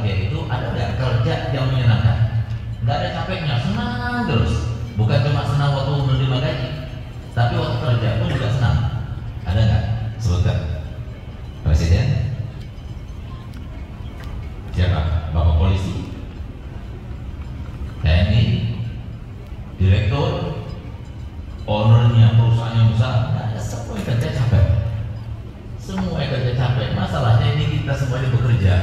bahagia itu ada nggak kerja yang menyenangkan? Nggak ada capeknya, senang terus. Bukan cuma senang waktu menerima gaji, tapi waktu kerja pun juga senang. Ada nggak? Sebutkan. Presiden? Siapa? Bapak polisi? TNI? Direktur? Ownernya perusahaan yang besar? Nggak ada, semua kerja capek. Semua kerja capek. Masalahnya ini kita semuanya bekerja.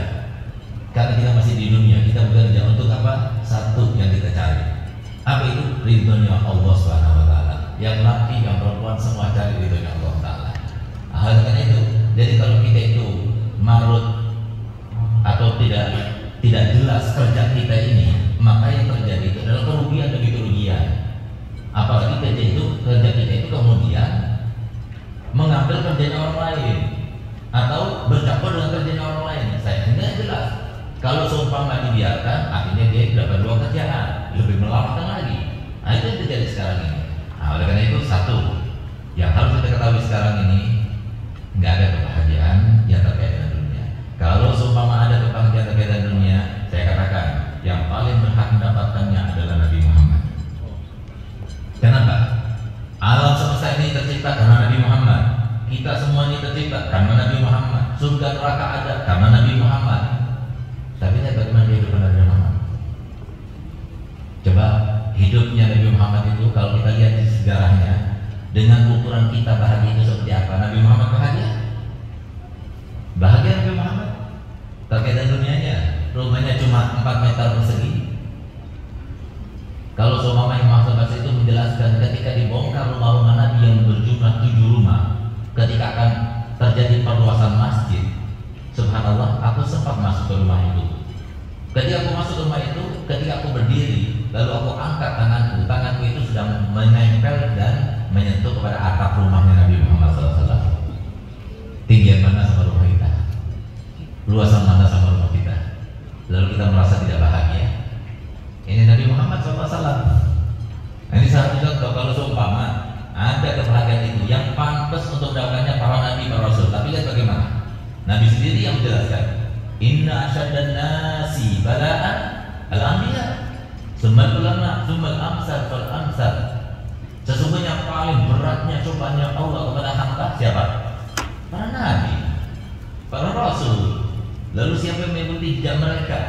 Karena kita masih di dunia, kita bekerja untuk apa? Satu yang kita cari. Apa itu? Ridhonya Allah Subhanahu wa taala. Yang laki, yang perempuan semua cari ridhonya Allah taala. Hal karena itu, jadi kalau kita itu marut atau tidak jelas kerja kita ini, maka yang terjadi itu adalah kerugian demi kerugian. Apalagi kerja kita itu kemudian mengambil kerjaan orang lain atau bercampur dengan kerjaan orang lain. Saya tidak jelas. Kalau seumpama dibiarkan, akhirnya dia dapat dua kerjaan, lebih melelahkan lagi. Nah, itu yang terjadi sekarang ini. Nah, oleh karena itu satu yang harus kita ketahui sekarang ini, nggak ada kebahagiaan yang terkait dengan dunia. Kalau seumpama ada kebahagiaan terkait dengan dunia, saya katakan yang paling berhak mendapatkannya adalah Nabi Muhammad. Kenapa? Alam semesta ini tercipta karena Nabi Muhammad. Kita semua ini tercipta karena Nabi Muhammad. Surga neraka ada karena Nabi Muhammad. Tapi bagaimana kehidupan Nabi Muhammad? Coba hidupnya Nabi Muhammad itu kalau kita lihat di sejarahnya, dengan ukuran kita bahagia itu seperti apa? Nabi Muhammad bahagia? Bahagia Nabi Muhammad? Terkait dengan dunianya, rumahnya cuma 4 meter persegi. Kalau seumpama Imam Abbas itu menjelaskan ketika dibongkar rumah-rumah Nabi yang berjumlah 7 rumah, ketika akan terjadi perluasan masjid, subhanallah, aku sempat masuk ke rumah itu. Ketika aku masuk ke rumah itu, ketika aku berdiri, lalu aku angkat tanganku itu sudah menempel dan menyentuh kepada atap rumahnya Nabi Muhammad SAW. Tinggian mana sama rumah kita? Luasan mana sama rumah kita? Lalu kita merasa tidak bahagia. Ini Nabi Muhammad SAW. Ini satu contoh kalau seumpama ada kebahagiaan itu yang pantas untuk mendapatkannya para nabi, para rasul. Tapi lihat bagaimana Nabi sendiri yang menjelaskan, Inna asyaddan nasi bala'an al-anbiya, summal ulama, summal amsal fal amsal. Sesungguhnya paling beratnya cobaannya Allah kepada hamba siapa? Para nabi, para rasul. Lalu siapa yang mengikuti jejak mereka?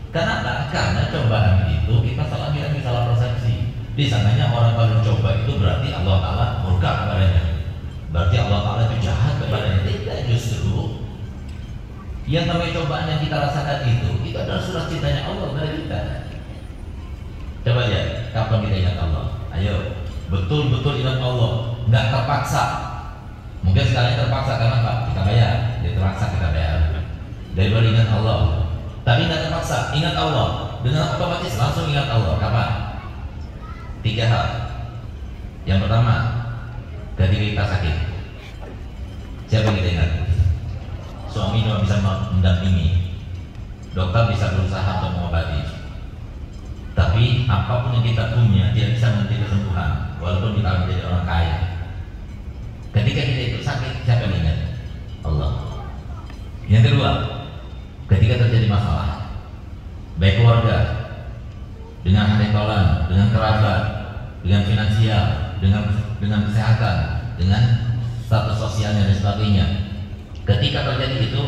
Kenapa? Karena cobaan itu kita salah kira, salah persepsi. Di sananya orang kalau coba itu berarti Allah Ta'ala murka kepadanya, berarti Allah Ta'ala itu jahat kepadanya. Tidak, justru yang namanya cobaan yang kita rasakan itu adalah surat cintanya Allah kepada kita. Coba lihat, kapan kita ingat Allah? Ayo, betul-betul ingat Allah, nggak terpaksa. Mungkin sekali terpaksa karena apa? Kita bayar, dia terpaksa kita bayar. Daripada ingat Allah, tapi nggak terpaksa, ingat Allah dengan otomatis langsung ingat Allah. Kapan? 3 hal. Yang pertama, ketika kita sakit, siapa yang kita ingat? Suami cuma bisa mendampingi, dokter bisa berusaha untuk mengobati, tapi apapun yang kita punya tidak bisa memberi kesembuhan, walaupun kita menjadi orang kaya. Ketika kita itu sakit, siapa yang ingat? Allah. Yang kedua, ketika terjadi masalah, baik keluarga, dengan haritolan, dengan kerabat, dengan finansial, dengan kesehatan, dengan status sosialnya dan sebagainya. Ketika terjadi itu,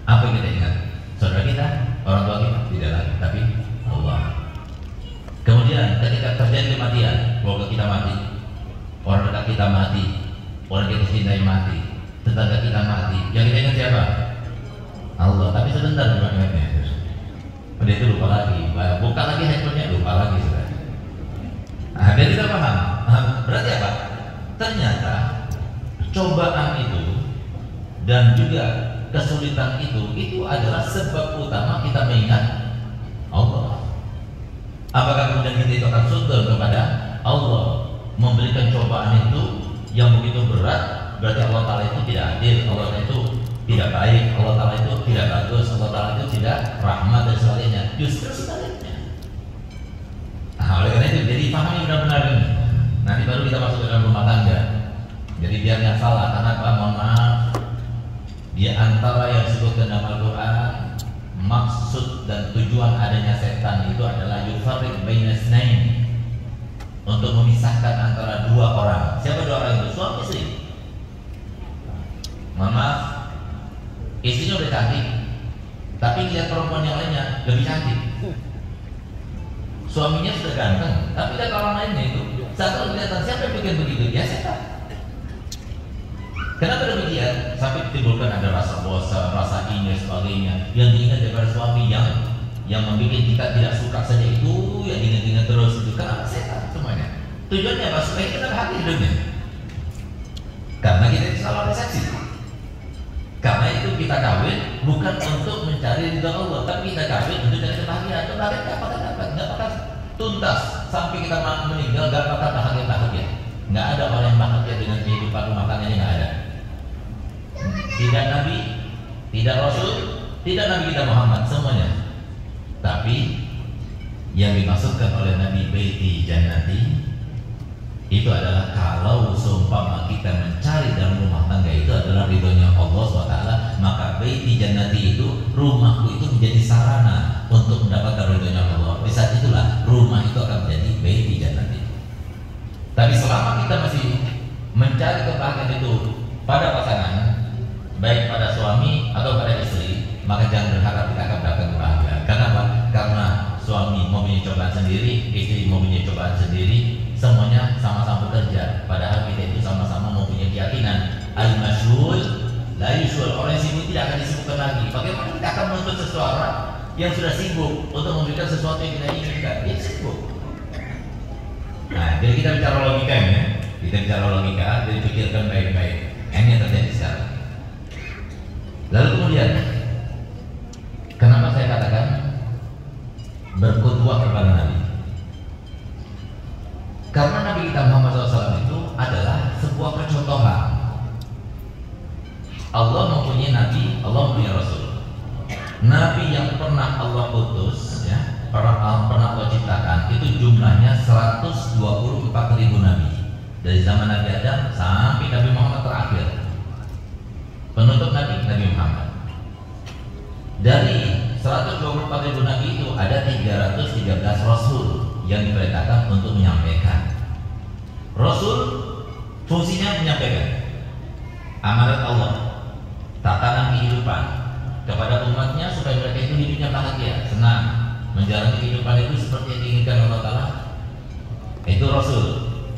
apa yang kita ingat? Saudara kita, orang tua kita, tidak lagi, tapi Allah. Kemudian ketika terjadi kematian, keluarga kita mati, orang dekat kita mati, orang kita cintai mati, tetangga kita mati, yang kita ingat siapa? Allah. Tapi sebentar cuma ingatnya, udah itu lupa lagi, buka lagi handphonenya, lupa lagi sudah. Nah, biar kita paham. Berarti apa? Ternyata cobaan itu dan juga kesulitan itu adalah sebab utama kita mengingat Allah. Apakah kemudian kita itu akan sujud kepada Allah memberikan cobaan itu yang begitu berat? Berarti Allah Ta'ala itu tidak adil, Allah Ta'ala itu tidak baik, Allah Ta'ala itu tidak bagus, Allah Ta'ala itu tidak rahmat dan sebagainya. Justru sebaliknya. Nah, oleh karena itu, jadi pahami benar-benar ini. Nanti baru kita masuk ke dalam rumah tangga. Jadi biar nggak salah, karena apa? Mohon maaf, di antara yang disebutkan dalam Al-Quran, maksud tujuan adanya setan itu adalah yufarriq bainas nain, untuk memisahkan antara dua orang. Siapa dua orang itu? Suami istri. Mama, istrinya udah cantik, tapi lihat perempuan yang lainnya lebih cantik. Suaminya sudah ganteng, tapi lihat orang lainnya itu satu kelihatan. Siapa yang bikin begitu? Ya setan. Kenapa demikian? Sampai ditimbulkan ada rasa bosan, rasa ini dan sebagainya. Yang diingat daripada suami yang membuat kita tidak suka saja itu, yang diingat-ingat terus itu. Kenapa setan semuanya? Tujuannya apa? Supaya kita bahagia hidupnya. Karena kita selalu resepsi. Karena itu kita kawin bukan untuk mencari ridha Allah, tapi kita kawin untuk mencari kebahagiaan. Kebahagiaan nggak bakal dapat, nggak bakal tuntas sampai kita meninggal, nggak bakal bahagia. Nggak ada orang yang bahagia dengan kehidupan rumah tangganya, nggak ada. Tidak Nabi, tidak Rasul, tidak Nabi kita Muhammad, semuanya. Tapi yang dimaksudkan oleh Nabi Baiti Jannati itu adalah kalau seumpama kita mencari dalam rumah tangga itu adalah ridhonya Allah SWT, maka Baiti Jannati itu, rumahku itu menjadi sarana untuk mendapatkan ridhonya Allah. Di saat itulah rumah itu akan menjadi Baiti Jannati. Tapi selama kita masih mencari kebahagiaan itu pada pasangan, baik pada suami atau pada istri, maka jangan berharap kita akan mendapatkan kebahagiaan. Kenapa? Karena suami mempunyai cobaan sendiri, istri mempunyai cobaan sendiri, semuanya sama-sama bekerja. Padahal kita itu sama-sama mempunyai keyakinan al-masyhul la yusyhul, orang yang sibuk tidak akan disibukkan lagi. Bagaimana kita akan menuntut seseorang yang sudah sibuk untuk memberikan sesuatu yang kita inginkan? Dia sibuk. Nah, jadi kita bicara logika ya. Kita bicara logika, jadi pikirkan baik-baik. Ini yang terjadi sekarang. Lalu kemudian, kenapa saya katakan berkhutbah kepada Nabi? Karena Nabi kita Muhammad SAW itu adalah sebuah percontohan. Allah mempunyai Nabi, Allah mempunyai Rasul. Nabi yang pernah Allah utus, ya, pernah Allah ciptakan itu jumlahnya 124.000 Nabi. Dari zaman Nabi Adam sampai Nabi Muhammad terakhir. Penutup Nabi Muhammad. Dari 124.000 Nabi itu ada 313 Rasul yang diperintahkan untuk menyampaikan. Rasul fungsinya menyampaikan amanat Allah, tatanan kehidupan kepada umatnya supaya mereka itu hidupnya bahagia, senang, menjalani kehidupan itu seperti yang diinginkan Allah Ta'ala. Itu Rasul.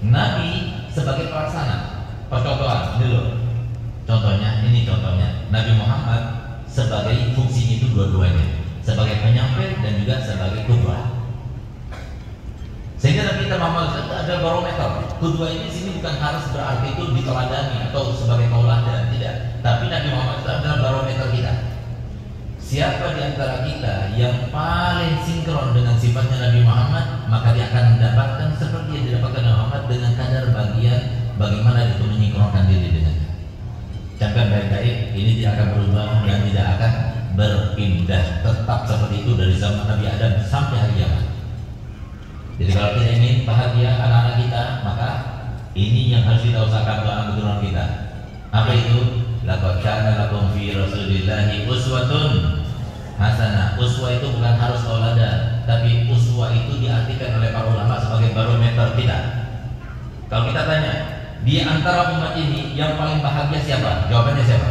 Nabi sebagai pelaksana, percontohan dulu. Ini contohnya Nabi Muhammad sebagai fungsinya itu dua-duanya, sebagai penyampai dan juga sebagai qudwah. Sehingga Nabi kita Muhammad itu ada barometer. Qudwah ini sini bukan harus berarti itu diteladani atau sebagai tauladan, tidak. Tapi Nabi Muhammad itu adalah barometer kita. Siapa di antara kita yang paling sinkron dengan sifatnya Nabi Muhammad, maka dia akan mendapatkan seperti yang didapatkan Nabi Muhammad dengan kadar bagian bagaimana itu menyinkronkan diri dengannya. Camkan baik-baik, ini tidak akan berubah dan tidak akan berpindah, tetap seperti itu dari zaman Nabi Adam sampai hari kiamat. Jadi kalau kita ingin bahagia anak-anak kita, maka ini yang harus kita usahakan doa keturunan kita. Apa itu? Laqad kana lakum fi Rasulillahi uswatun hasanah. Uswah itu bukan harus tauladan, tapi uswah itu diartikan oleh para ulama sebagai barometer kita. Kalau kita tanya, di antara umat ini yang paling bahagia siapa? Jawabannya siapa?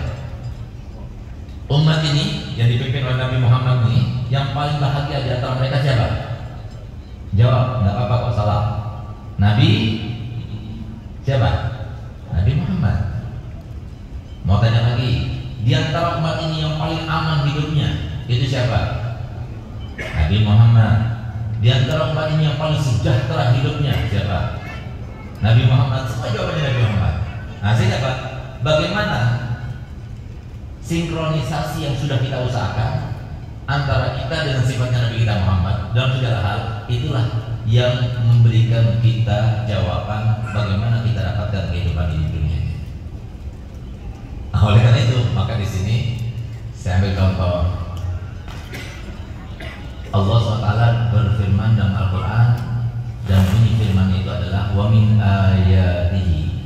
Umat ini yang dipimpin oleh Nabi Muhammad ini, yang paling bahagia di antara mereka siapa? Jawab, nggak apa-apa kok salah. Nabi siapa? Nabi Muhammad. Mau tanya lagi, di antara umat ini yang paling aman hidupnya itu siapa? Nabi Muhammad. Di antara umat ini yang paling sejahtera hidupnya siapa? Nabi Muhammad. Semua jawabannya Nabi Muhammad. Nah, sehingga apa? Bagaimana sinkronisasi yang sudah kita usahakan antara kita dengan sifatnya Nabi kita Muhammad dalam segala hal, itulah yang memberikan kita jawaban bagaimana kita dapatkan kehidupan di dunia. Oleh karena itu, maka di sini saya ambil contoh. Allah SWT berfirman dalam Al-Quran, dan bunyi firman itu adalah wa min ayatihi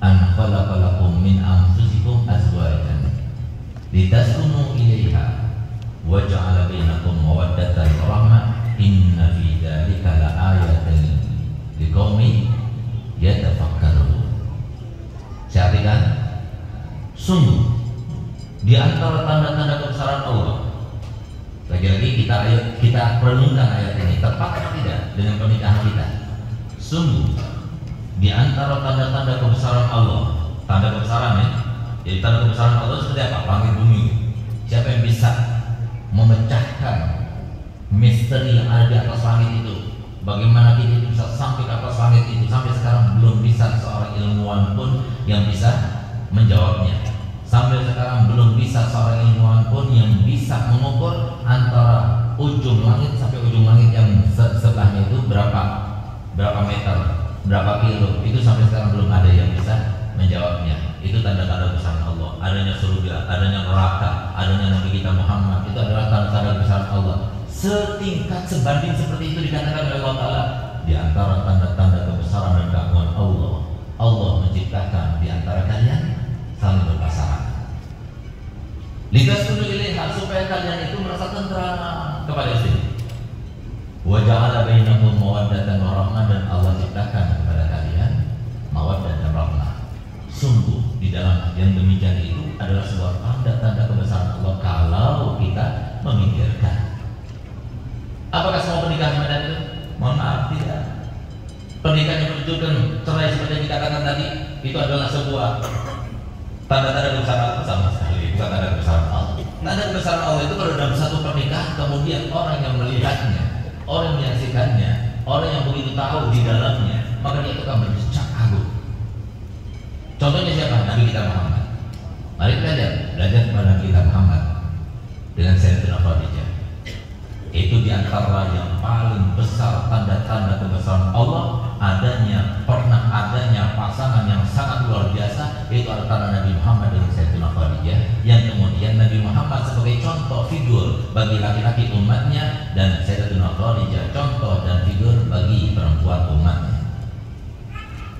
an khalaqalakum min anfusikum azwajan litaskunu ilaiha wa ja'ala bainakum mawaddatan wa rahmah inna fi dzalika laayatan liqaumin yatafakkarun. Saya artikan, sungguh di antara tanda-tanda kebesaran Allah. Lagi-lagi kita renungkan ayat ini, tepat atau tidak dengan pernikahan kita. Sungguh di antara tanda-tanda kebesaran Allah, tanda kebesaran ya. Jadi tanda kebesaran Allah seperti apa? Langit bumi. Siapa yang bisa memecahkan misteri yang ada di atas langit itu? Bagaimana kita bisa sampai ke atas langit itu? Sampai sekarang belum bisa seorang ilmuwan pun yang bisa menjawabnya. Sampai sekarang belum bisa seorang ilmuwan pun yang bisa mengukur antara ujung langit sampai ujung langit yang sebelahnya itu berapa meter, berapa kilo. Itu sampai sekarang belum ada yang bisa menjawabnya. Itu tanda-tanda kebesaran Allah. Adanya surga, adanya neraka, adanya Nabi kita Muhammad. Itu adalah tanda-tanda kebesaran Allah. Setingkat sebanding seperti itu dikatakan oleh Allah Ta'ala. Di antara tanda-tanda kebesaran dan keagungan Allah, Allah menciptakan di antara kalian saling berpasangan. Litaskunu ilaiha, supaya kalian itu merasa tenteram kepada istri. Wa ja'ala bainakum mawaddatan wa rahmah, dan Allah ciptakan kepada kalian mawaddah dan rahmah. Sungguh di dalam yang demikian itu adalah sebuah tanda-tanda kebesaran Allah kalau kita memikirkan. Apakah semua pernikahan semacam itu? Mohon maaf, tidak. Pernikahan yang menunjukkan cerai seperti yang dikatakan tadi itu adalah sebuah tanda-tanda kebesaran Allah sama sekali, bukan tanda kebesaran Allah. Tanda kebesaran Allah itu kalau dalam satu pernikahan kemudian orang yang melihatnya, orang yang menyaksikannya, orang yang begitu tahu di dalamnya, maka dia itu akan berdecak kagum. Contohnya siapa? Nabi kita Muhammad. Mari kita belajar kepada Nabi kita Muhammad dengan Sayyidatina Khadijah. Itu diantara yang paling besar tanda-tanda kebesaran Allah, pernah adanya pasangan yang sangat luar biasa, yaitu antara Nabi Muhammad dengan Sayyidatina Khadijah, yang kemudian Nabi Muhammad sebagai contoh figur bagi laki-laki umatnya, dan Sayyidatina Khadijah contoh dan figur bagi perempuan umatnya.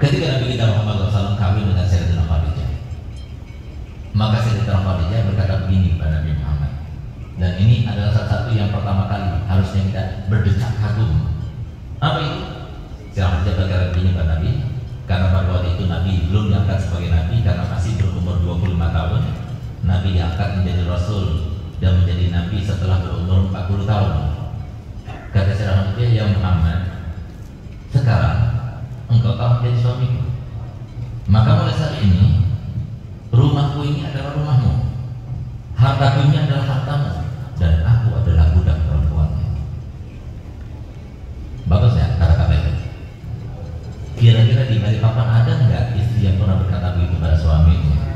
Ketika Nabi kita Muhammad SAW kawin dengan Sayyidatina Khadijah, maka Sayyidatina Khadijah berkata begini kepada Nabi Muhammad, dan ini adalah salah satu yang pertama kali harusnya kita berdecak kagum. Apa itu? Sayyidatina Khadijah berkata begini kepada Nabi, karena pada waktu itu Nabi belum diangkat sebagai Nabi karena masih berumur 25 tahun. Nabi diangkat menjadi Rasul dan menjadi Nabi setelah berumur 40 tahun. Kata Sayyidatina Khadijah, ya Muhammad, sekarang engkau telah menjadi suamiku, maka mulai saat ini rumahku ini adalah rumahmu, hartaku ini adalah hartamu, dan aku adalah budak perempuannya. Bagus ya kata-kata itu. Kira-kira di Balikpapan ada nggak istri yang pernah berkata begitu pada suaminya?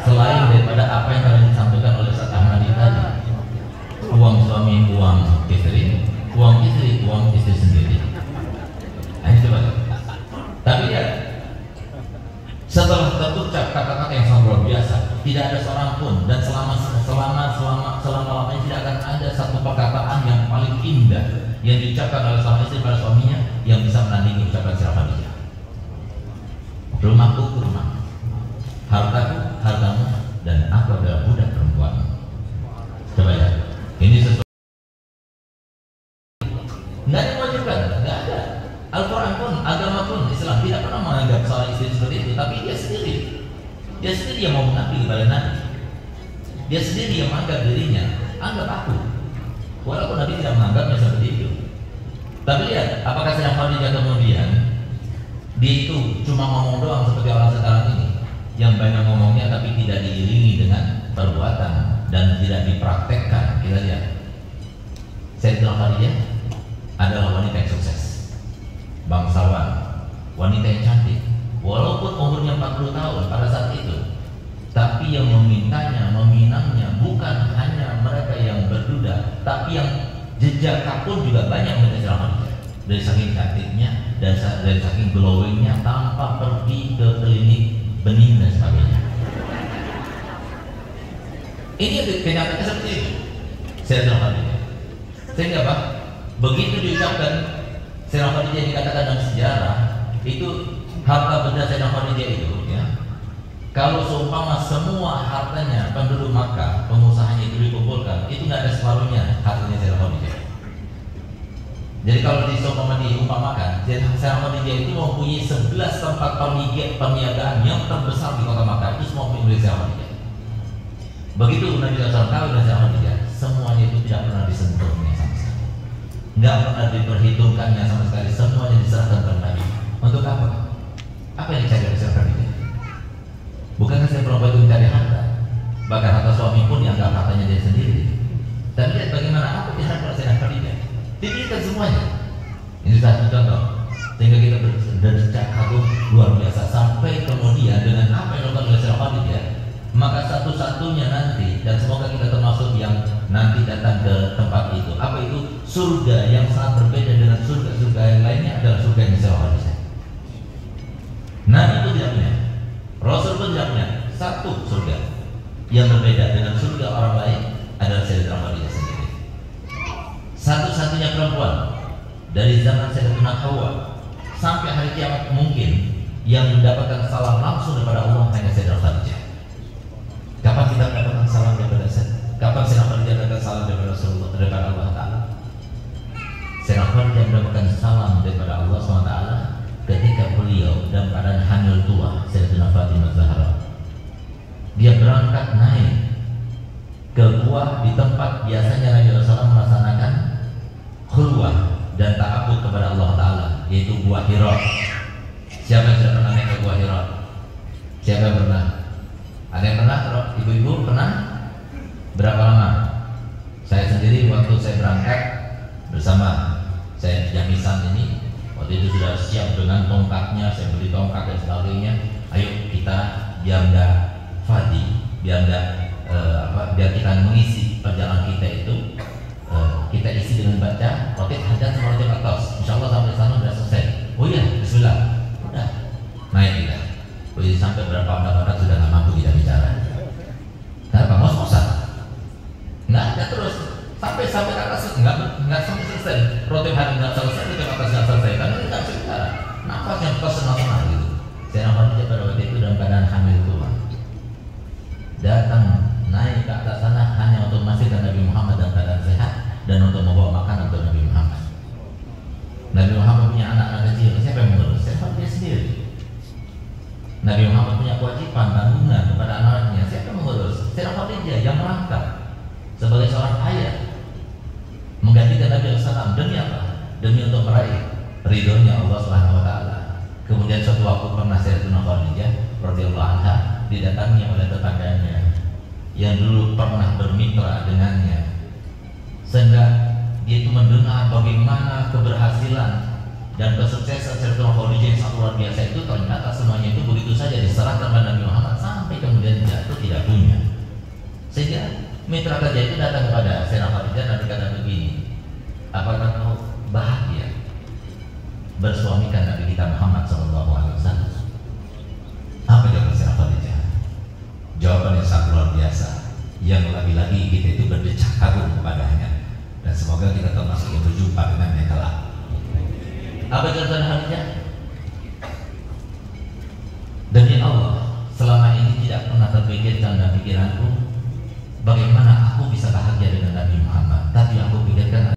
Selain daripada apa yang kalian disampaikan oleh Ustaz Ahmadi tadi, uang suami, uang istri, uang istri sendiri. Ayo coba. Tapi ya, setelah terucap kata-kata yang sangat luar biasa, tidak ada seorang pun, dan selama-lamanya tidak akan ada satu perkataan yang paling indah yang diucapkan oleh suami istri pada suaminya yang bisa menandingi ucapan Sayyidatina Khadijah. Rumahku, rumahmu, hartaku, hartamu, dan aku adalah budak perempuan. Coba ya, ini sesuatu nggak ada kewajiban, nggak ada. Al-Quran pun, agama pun, Islam tidak pernah menganggap seorang istri seperti itu, tapi dia sendiri yang mau mengabdi kepada Nabi. Dia sendiri yang menganggap dirinya, anggap aku. Walaupun Nabi tidak menganggapnya seperti itu. Tapi lihat, apakah Sayyidatina Khadijah kemudian dia itu cuma ngomong doang seperti orang sekarang ini, yang banyak ngomongnya tapi tidak diiringi dengan perbuatan dan tidak dipraktekkan. Kita lihat, Sayyidatina Khadijah adalah wanita yang sukses, bangsawan, wanita yang cantik, walaupun umurnya 40 tahun pada saat itu, tapi yang memintanya, meminangnya bukan hanya mereka yang berduda, tapi yang jejak pun juga banyak menjadi Khadijah. Dari saking cantiknya dan dari saking glowingnya, tanpa pergi ke klinik bening dan sebagainya. Ini kenyataannya seperti itu. Sayyidatina Khadijah. Sehingga apa? Begitu diucapkan Sayyidatina Khadijah dikatakan dalam sejarah itu, harta benda Sayyidatina Khadijah itu ya, kalau seumpama semua hartanya penduduk Makkah, pengusahanya itu dikumpulkan, itu nggak Jadi kalau diumpamakan, Sayyidah Khadijah itu mempunyai 11 tempat perniagaan yang terbesar di kota Makkah, itu semua milik Sayyidah Khadijah. Begitu Nabi SAW kawin dengan Sayyidah Khadijah, semuanya itu tidak pernah disentuhnya sama sekali, nggak pernah diperhitungkannya sama sekali, semuanya diserahkan kepada Nabi. Untuk apa? Apa yang dicari oleh Sayyidah Khadijah? Bukankah saya perempuan itu mencari harta? Bahkan harta suami pun dianggap hartanya dia sendiri. Dan lihat bagaimana apa diharapkan oleh Sayyidah Khadijah, diberikan semuanya. Ini satu contoh, sehingga kita berdecak kagum luar biasa. Sampai kemudian dengan apa yang dilakukan oleh Sayyidah Khadijah, maka satu-satunya nanti, dan semoga kita termasuk yang nanti datang ke tempat itu. Apa itu? Surga yang sangat berbeda dengan surga-surga yang lainnya adalah surga yang Sayyidah Khadijah. Nabi itu tidak punya, Rasul pun tidak punya satu surga yang berbeda dengan surga orang lain adalah Sayyidah Khadijah sendiri. Satu-satunya perempuan dari zaman Sayyidatuna Hawa sampai hari kiamat mungkin yang mendapatkan salam langsung daripada Allah hanya Sayyidah Khadijah. Kapan kita mendapatkan salam daripada kapan Sayyidah Khadijah mendapatkan salam daripada Rasulullah, daripada Allah Taala? Sayyidah Khadijah mendapatkan salam daripada Allah SWT ketika beliau dalam keadaan hamil tua, Sayyidatuna Fatimah Zahra. Dia berangkat naik ke gua di tempat biasanya Nabi SAW melaksanakan khulwah dan ta'abbud kepada Allah Ta'ala, yaitu gua Hira. Siapa yang sudah pernah naik ke gua Hira? Siapa yang pernah? Ada yang pernah? Ibu-ibu pernah? Berapa lama? Saya sendiri waktu saya berangkat bersama saya jamisan ini, waktu itu sudah siap dengan tongkatnya, saya beli tongkat dan sebagainya. Ayo kita biar enggak fadi, biar enggak biar kita mengisi perjalanan kita itu, kita isi dengan baca roti hajar sama roti atas. Insyaallah sampai sana sudah selesai. Oh iya, bismillah. Udah naik kita. Jadi sampai berapa menit sudah nggak mampu kita bicara. Kenapa? Ngos-ngosan. Nggak ada terus sampai ke atas nggak sampai selesai. Roti hajar nggak selesai, roti atas nggak selesai. Karena kita nggak bisa bicara. Nafas yang tersenal-senal gitu. Saya nampak pada waktu itu dalam keadaan hamil tua. Datang naik ke atas sana hanya untuk memastikan Nabi Muhammad dalam keadaan sehat dan untuk membawa makanan untuk Nabi Muhammad. Nabi Muhammad punya anak-anak kecil, siapa yang mengurus? Siapa dia sendiri. Nabi Muhammad punya kewajiban tanggungan kepada anak-anaknya, siapa yang mengurus? Sayyidah Khadijah yang melangkah sebagai seorang ayah menggantikan Nabi SAW. Demi apa? Demi untuk meraih ridhonya Allah Subhanahu Wa Taala. Kemudian suatu waktu pernah Sayyidatuna Khadijah radhiyallahu anha didatangi oleh tetangganya yang dulu pernah bermitra dengannya, sehingga dia itu mendengar bagaimana keberhasilan dan kesuksesan Sayyidatuna Khadijah yang sangat luar biasa itu. Ternyata semuanya itu begitu saja diserahkan kepada Nabi Muhammad sampai kemudian jatuh tidak punya. Sehingga mitra kerja itu datang kepada Sayyidatuna Khadijah dan berkata begini, apakah kau bahagia bersuamikan Nabi kita Muhammad SAW? Apa jawaban Sayyidatuna Khadijah? Jawaban yang sangat luar biasa, yang lagi-lagi kita itu berdecak kagum kepadanya, dan semoga kita termasuk yang berjumpa dengannya kelak. Apa jawaban Khadijah? Demi Allah, selama ini tidak pernah terpikirkan dalam pikiranku bagaimana aku bisa bahagia